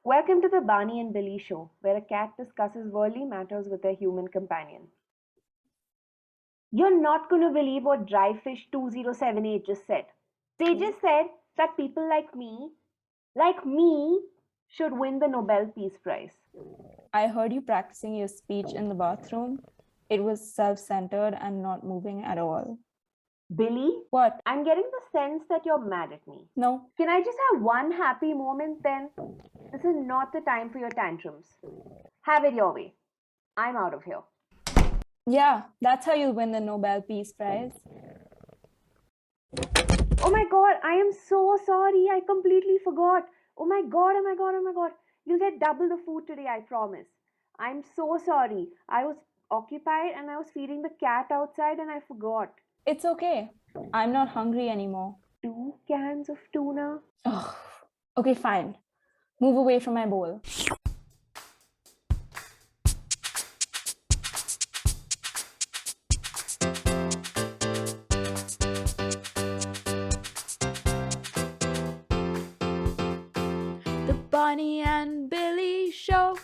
Welcome to the Barney and Billy Show, where a cat discusses worldly matters with a human companion. You're not going to believe what Dryfish2078 just said. They just said that people like me, should win the Nobel Peace Prize. I heard you practicing your speech in the bathroom. It was self-centered and not moving at all. Billy, What? I'm getting the sense that you're mad at me. No. Can I just have one happy moment then? This is not the time for your tantrums. Have it your way. I'm out of here. Yeah, that's how you'll win the Nobel Peace Prize. Oh my god, I am so sorry. I completely forgot. Oh my god, oh my god, oh my god. You'll get double the food today, I promise. I'm so sorry. I was occupied and I was feeding the cat outside and I forgot. It's okay. I'm not hungry anymore. 2 cans of tuna? Ugh. Okay, fine. Move away from my bowl. The Barney and Billy Show.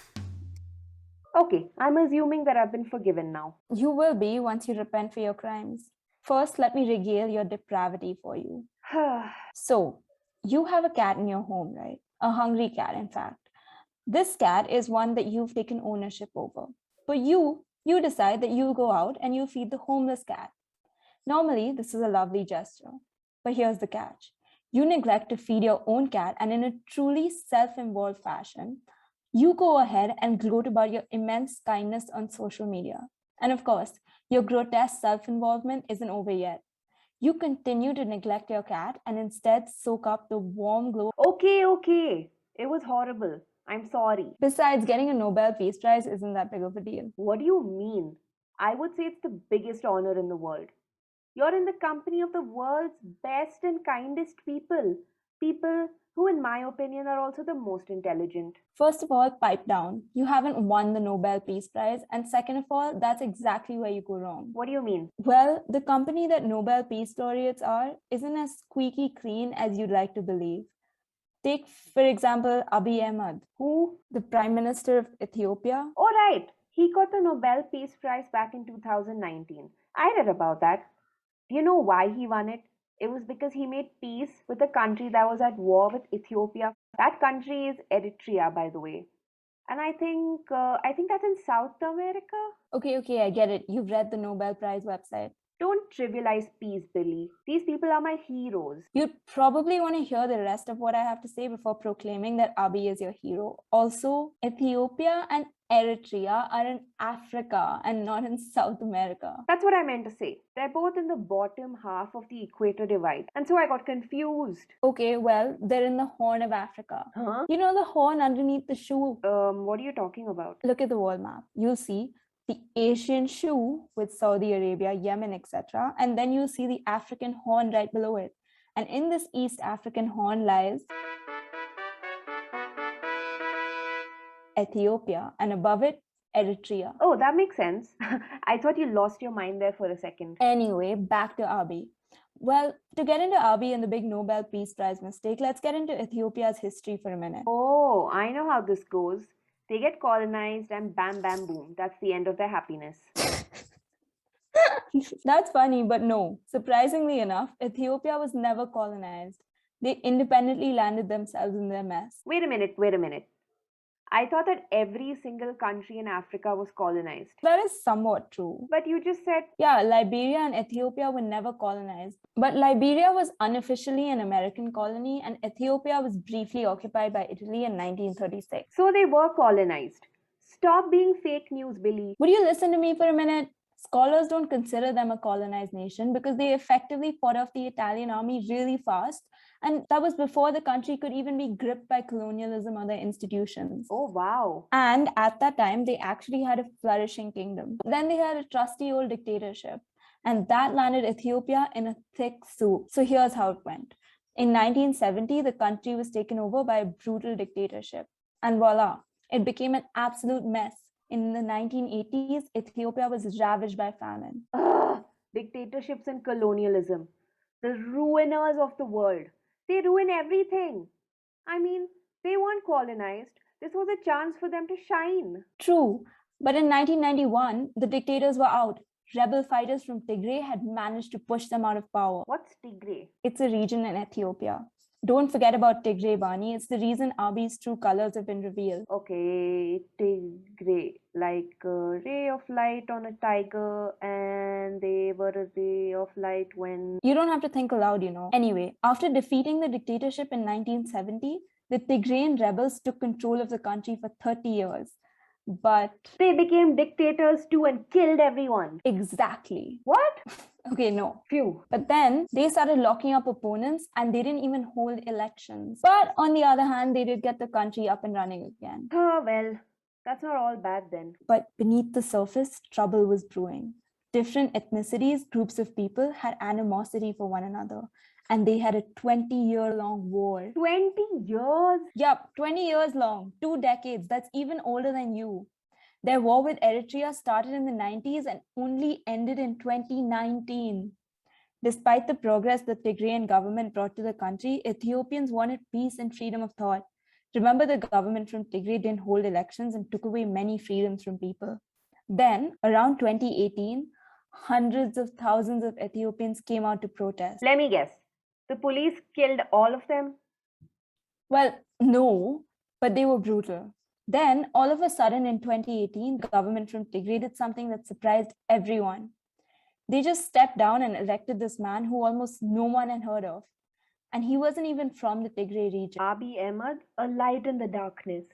Okay, I'm assuming that I've been forgiven now. You will be once you repent for your crimes. First, let me regale your depravity for you. So, you have a cat in your home, right? A hungry cat, in fact. This cat is one that you've taken ownership over. But you decide that you'll go out and you feed the homeless cat. Normally, this is a lovely gesture. But here's the catch. You neglect to feed your own cat, and in a truly self-involved fashion, you go ahead and gloat about your immense kindness on social media. And of course, your grotesque self-involvement isn't over yet. You continue to neglect your cat and instead soak up the warm glow. Okay. It was horrible. I'm sorry. Besides, getting a Nobel Peace Prize isn't that big of a deal. What do you mean? I would say it's the biggest honor in the world. You're in the company of the world's best and kindest people. People who, in my opinion, are also the most intelligent. First of all, pipe down. You haven't won the Nobel Peace Prize. And second of all, that's exactly where you go wrong. What do you mean? Well, the company that Nobel Peace Laureates are isn't as squeaky clean as you'd like to believe. Take, for example, Abiy Ahmed. Who? The Prime Minister of Ethiopia. Oh, right. He got the Nobel Peace Prize back in 2019. I read about that. Do you know why he won it? It was because he made peace with a country that was at war with Ethiopia. That country is Eritrea, by the way. And I think that's in South America. Okay, I get it. You've read the Nobel Prize website. Don't trivialize peace, Billy. These people are my heroes. You'd probably want to hear the rest of what I have to say before proclaiming that Abiy is your hero. Also, Ethiopia and Eritrea are in Africa and not in South America. That's what I meant to say. They're both in the bottom half of the equator divide. And so I got confused. Okay, well, they're in the Horn of Africa. Huh? You know the horn underneath the shoe? What are you talking about? Look at the world map. You'll see the Asian shoe with Saudi Arabia, Yemen, etc. And then you'll see the African horn right below it. And in this East African horn lies Ethiopia, and above it, Eritrea. Oh, that makes sense. I thought you lost your mind there for a second. Anyway, back to Abiy. Well, to get into Abiy and the big Nobel Peace Prize mistake, let's get into Ethiopia's history for a minute. Oh, I know how this goes. They get colonized and bam, bam, boom. That's the end of their happiness. That's funny, but no. Surprisingly enough, Ethiopia was never colonized. They independently landed themselves in their mess. Wait a minute. I thought that every single country in Africa was colonized. That is somewhat true. But you just said, yeah, Liberia and Ethiopia were never colonized. But Liberia was unofficially an American colony, and Ethiopia was briefly occupied by Italy in 1936. So they were colonized. Stop being fake news, Billy. Would you listen to me for a minute? Scholars don't consider them a colonized nation because they effectively fought off the Italian army really fast. And that was before the country could even be gripped by colonialism or their institutions. Oh, wow. And at that time, they actually had a flourishing kingdom. Then they had a trusty old dictatorship. And that landed Ethiopia in a thick soup. So here's how it went. In 1970, the country was taken over by a brutal dictatorship. And voila, it became an absolute mess. In the 1980s, Ethiopia was ravaged by famine. Ugh, dictatorships and colonialism. The ruiners of the world. They ruin everything. I mean, they weren't colonized. This was a chance for them to shine. True, but in 1991, the dictators were out. Rebel fighters from Tigray had managed to push them out of power. What's Tigray? It's a region in Ethiopia. Don't forget about Tigray, Bani. It's the reason Abiy's true colors have been revealed. Okay, Tigray, like a ray of light on a tiger, and they were a ray of light when... You don't have to think aloud, you know. Anyway, after defeating the dictatorship in 1970, the Tigrayan rebels took control of the country for 30 years. But they became dictators too and killed everyone. Exactly. What? Okay, no. Phew. But then they started locking up opponents and they didn't even hold elections. But on the other hand, they did get the country up and running again. Oh, well, that's not all bad then. But beneath the surface, trouble was brewing. Different ethnicities, groups of people had animosity for one another. And they had a 20-year-long war. 20 years? Yup, 20 years long, 2 decades. That's even older than you. Their war with Eritrea started in the 90s and only ended in 2019. Despite the progress the Tigrayan government brought to the country, Ethiopians wanted peace and freedom of thought. Remember, the government from Tigray didn't hold elections and took away many freedoms from people. Then, around 2018, hundreds of thousands of Ethiopians came out to protest. Let me guess. The police killed all of them? Well, no, but they were brutal. Then, all of a sudden in 2018, the government from Tigray did something that surprised everyone. They just stepped down and elected this man who almost no one had heard of. And he wasn't even from the Tigray region. Abiy Ahmed, a light in the darkness.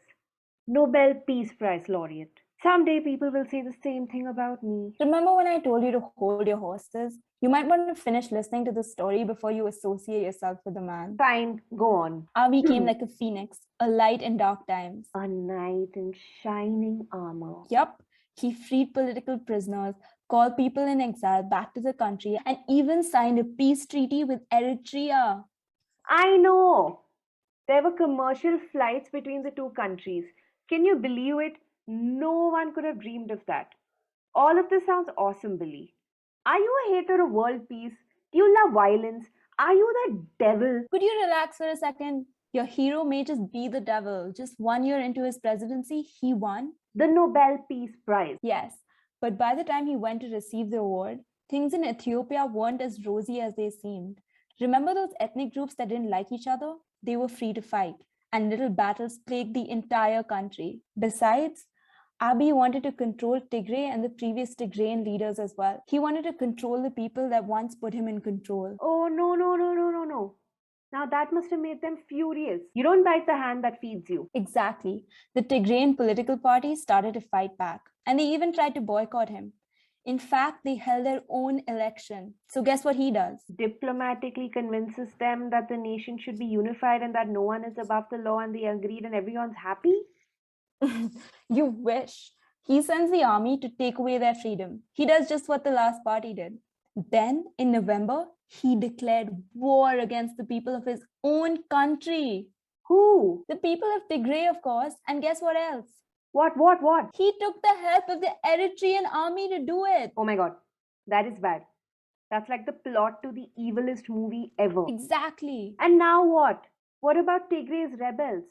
Nobel Peace Prize laureate. Someday people will say the same thing about me. Remember when I told you to hold your horses? You might want to finish listening to the story before you associate yourself with the man. Fine, go on. Abiy came like a phoenix, a light in dark times. A knight in shining armor. Yup, he freed political prisoners, called people in exile back to the country, and even signed a peace treaty with Eritrea. I know. There were commercial flights between the two countries. Can you believe it? No one could have dreamed of that. All of this sounds awesome, Billy. Are you a hater of world peace? Do you love violence? Are you the devil? Could you relax for a second? Your hero may just be the devil. Just 1 year into his presidency, he won the Nobel Peace Prize. Yes, but by the time he went to receive the award, things in Ethiopia weren't as rosy as they seemed. Remember those ethnic groups that didn't like each other? They were free to fight, and little battles plagued the entire country. Besides, Abiy wanted to control Tigray and the previous Tigrayan leaders as well. He wanted to control the people that once put him in control. Oh, no. Now that must have made them furious. You don't bite the hand that feeds you. Exactly. The Tigrayan political party started to fight back, and they even tried to boycott him. In fact, they held their own election. So guess what he does? Diplomatically convinces them that the nation should be unified and that no one is above the law, and they agreed and everyone's happy? You wish. He sends the army to take away their freedom. He does just what the last party did. Then, in November, he declared war against the people of his own country. Who? The people of Tigray, of course. And guess what else? What? He took the help of the Eritrean army to do it. Oh my God, that is bad. That's like the plot to the evilest movie ever. Exactly. And now what? What about Tigray's rebels?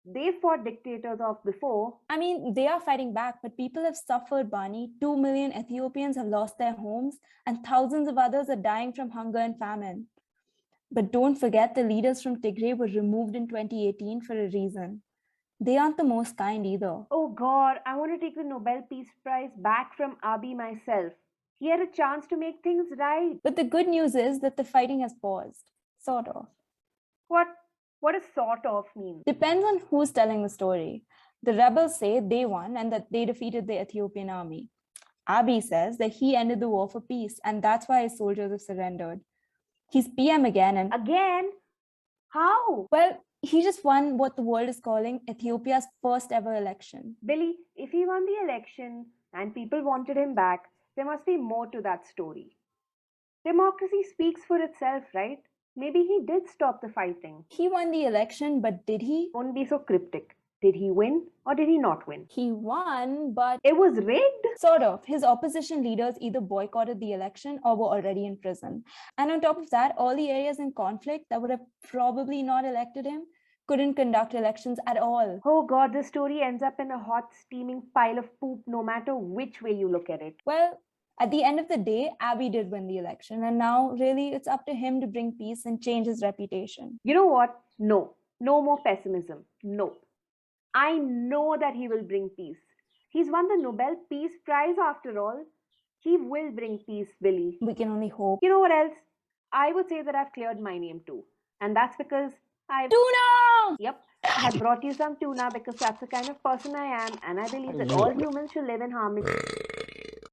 They fought dictators off before. I mean, they are fighting back, but people have suffered, Bani. 2 million Ethiopians have lost their homes, and thousands of others are dying from hunger and famine. But don't forget, the leaders from Tigray were removed in 2018 for a reason. They aren't the most kind either. Oh God, I want to take the Nobel Peace Prize back from Abiy myself. He had a chance to make things right. But the good news is that the fighting has paused. Sort of. What does sort of mean? Depends on who's telling the story. The rebels say they won and that they defeated the Ethiopian army. Abiy says that he ended the war for peace and that's why his soldiers have surrendered. He's PM again and... Again? How? Well, he just won what the world is calling Ethiopia's first ever election. Billy, if he won the election and people wanted him back, there must be more to that story. Democracy speaks for itself, right? Maybe he did stop the fighting. He won the election, but did he? Don't be so cryptic. Did he win or did he not win? He won, but... It was rigged? Sort of. His opposition leaders either boycotted the election or were already in prison. And on top of that, all the areas in conflict that would have probably not elected him, couldn't conduct elections at all. Oh god, this story ends up in a hot, steaming pile of poop no matter which way you look at it. Well, at the end of the day, Abiy did win the election, and now really it's up to him to bring peace and change his reputation. You know what? No. No more pessimism. Nope. I know that he will bring peace. He's won the Nobel Peace Prize after all. He will bring peace, Billy. We can only hope. You know what else? I would say that I've cleared my name too. And that's because I've... Tuna! Yep. I have brought you some tuna because that's the kind of person I am, and I believe that all humans should live in harmony.